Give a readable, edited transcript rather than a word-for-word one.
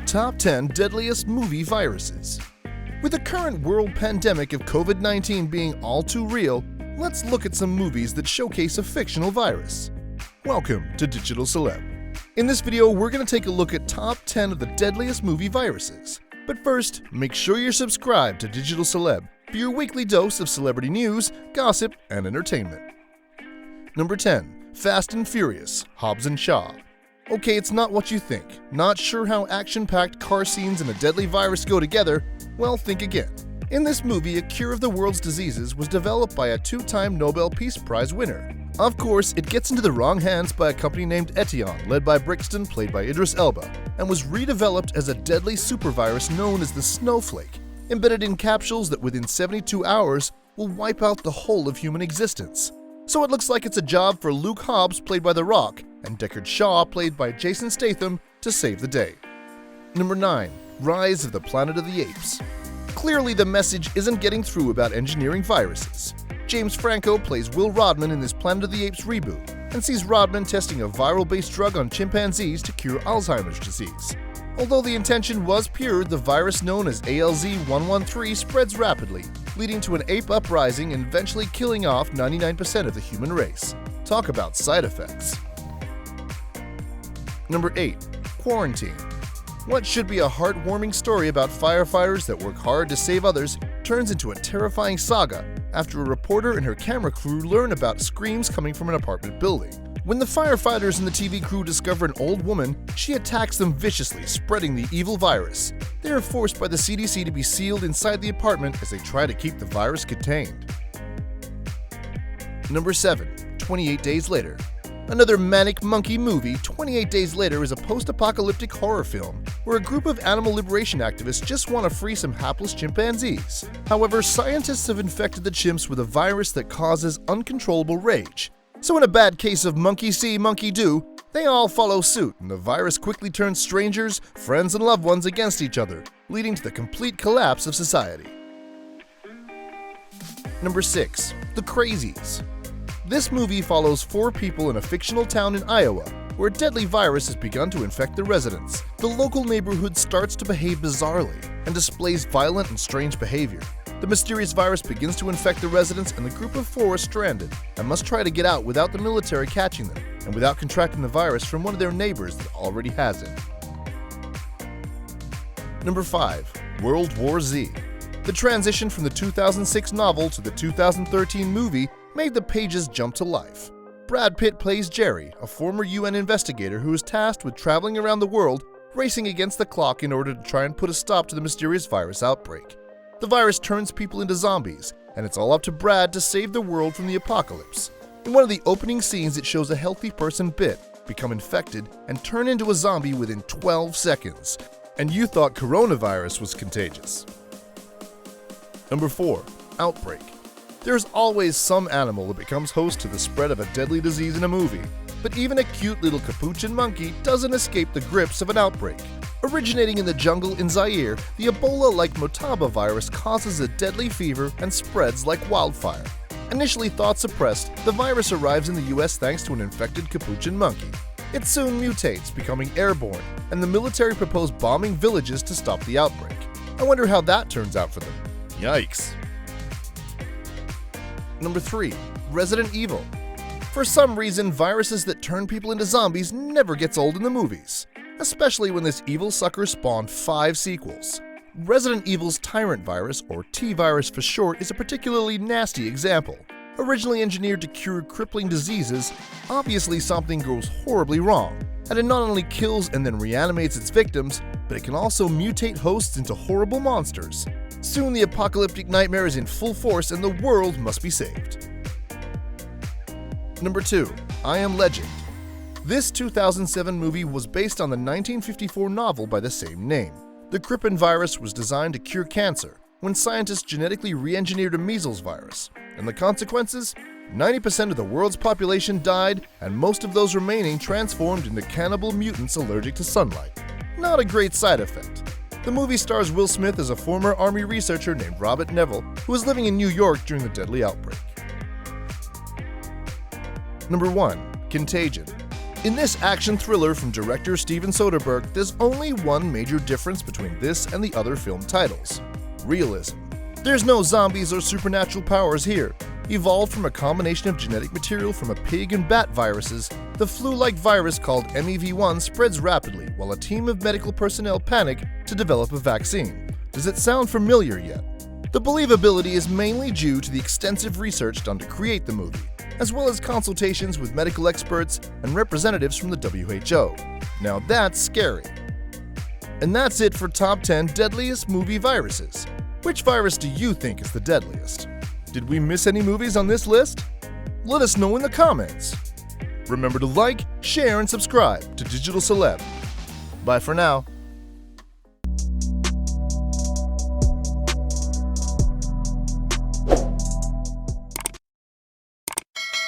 Top 10 Deadliest Movie Viruses. With the current world pandemic of COVID-19 being all too real, let's look at some movies that showcase a fictional virus. Welcome to Digital Celeb. In this video, we're going to take a look at top 10 of the deadliest movie viruses. But first, make sure you're subscribed to Digital Celeb for your weekly dose of celebrity news, gossip, and entertainment. Number 10. Fast and Furious, Hobbs and Shaw. Okay, it's not what you think. Not sure how action-packed car scenes and a deadly virus go together? Well, think again. In this movie, a cure of the world's diseases was developed by a two-time Nobel Peace Prize winner. Of course, it gets into the wrong hands by a company named Etion, led by Brixton, played by Idris Elba, and was redeveloped as a deadly supervirus known as the Snowflake, embedded in capsules that within 72 hours will wipe out the whole of human existence. So it looks like it's a job for Luke Hobbs, played by The Rock, and Deckard Shaw, played by Jason Statham, to save the day. Number 9. Rise of the Planet of the Apes. Clearly the message isn't getting through about engineering viruses. James Franco plays Will Rodman in this Planet of the Apes reboot, and sees Rodman testing a viral-based drug on chimpanzees to cure Alzheimer's disease. Although the intention was pure, the virus known as ALZ-113 spreads rapidly, leading to an ape uprising and eventually killing off 99% of the human race. Talk about side effects. Number 8. Quarantine. What should be a heartwarming story about firefighters that work hard to save others turns into a terrifying saga after a reporter and her camera crew learn about screams coming from an apartment building. When the firefighters and the TV crew discover an old woman, she attacks them viciously, spreading the evil virus. They are forced by the CDC to be sealed inside the apartment as they try to keep the virus contained. Number 7. 28 Days Later. Another manic monkey movie, 28 Days Later is a post-apocalyptic horror film where a group of animal liberation activists just want to free some hapless chimpanzees. However, scientists have infected the chimps with a virus that causes uncontrollable rage. So in a bad case of monkey see, monkey do, they all follow suit, and the virus quickly turns strangers, friends, and loved ones against each other, leading to the complete collapse of society. Number 6. The Crazies. This movie follows 4 people in a fictional town in Iowa, where a deadly virus has begun to infect the residents. The local neighborhood starts to behave bizarrely and displays violent and strange behavior. The mysterious virus begins to infect the residents, and the group of 4 are stranded and must try to get out without the military catching them and without contracting the virus from one of their neighbors that already has it. Number 5. World War Z. The transition from the 2006 novel to the 2013 movie made the pages jump to life. Brad Pitt plays Jerry, a former UN investigator who is tasked with traveling around the world, racing against the clock in order to try and put a stop to the mysterious virus outbreak. The virus turns people into zombies, and it's all up to Brad to save the world from the apocalypse. In one of the opening scenes, it shows a healthy person bit, become infected, and turn into a zombie within 12 seconds. And you thought coronavirus was contagious. Number 4. Outbreak. There's always some animal that becomes host to the spread of a deadly disease in a movie, but even a cute little capuchin monkey doesn't escape the grips of an outbreak. Originating in the jungle in Zaire, the Ebola-like Motaba virus causes a deadly fever and spreads like wildfire. Initially thought suppressed, the virus arrives in the US thanks to an infected capuchin monkey. It soon mutates, becoming airborne, and the military propose bombing villages to stop the outbreak. I wonder how that turns out for them. Yikes. Number 3. Resident Evil. For some reason, viruses that turn people into zombies never gets old in the movies, especially when this evil sucker spawned 5 sequels. Resident Evil's Tyrant virus, or T-virus for short, is a particularly nasty example. Originally engineered to cure crippling diseases, obviously something goes horribly wrong, and it not only kills and then reanimates its victims, but it can also mutate hosts into horrible monsters. Soon the apocalyptic nightmare is in full force and the world must be saved. Number 2. I Am Legend. This 2007 movie was based on the 1954 novel by the same name. The Crippen virus was designed to cure cancer when scientists genetically re-engineered a measles virus, and the consequences? 90% of the world's population died, and most of those remaining transformed into cannibal mutants allergic to sunlight. Not a great side effect. The movie stars Will Smith as a former army researcher named Robert Neville, who was living in New York during the deadly outbreak. Number 1. Contagion. In this action thriller from director Steven Soderbergh, there's only one major difference between this and the other film titles: realism. There's no zombies or supernatural powers here. Evolved from a combination of genetic material from a pig and bat viruses, the flu-like virus called MEV1 spreads rapidly while a team of medical personnel panic to develop a vaccine. Does it sound familiar yet? The believability is mainly due to the extensive research done to create the movie, as well as consultations with medical experts and representatives from the WHO. Now that's scary. And that's it for Top 10 Deadliest Movie Viruses. Which virus do you think is the deadliest? Did we miss any movies on this list? Let us know in the comments. Remember to like, share, and subscribe to Digital Celeb. Bye for now.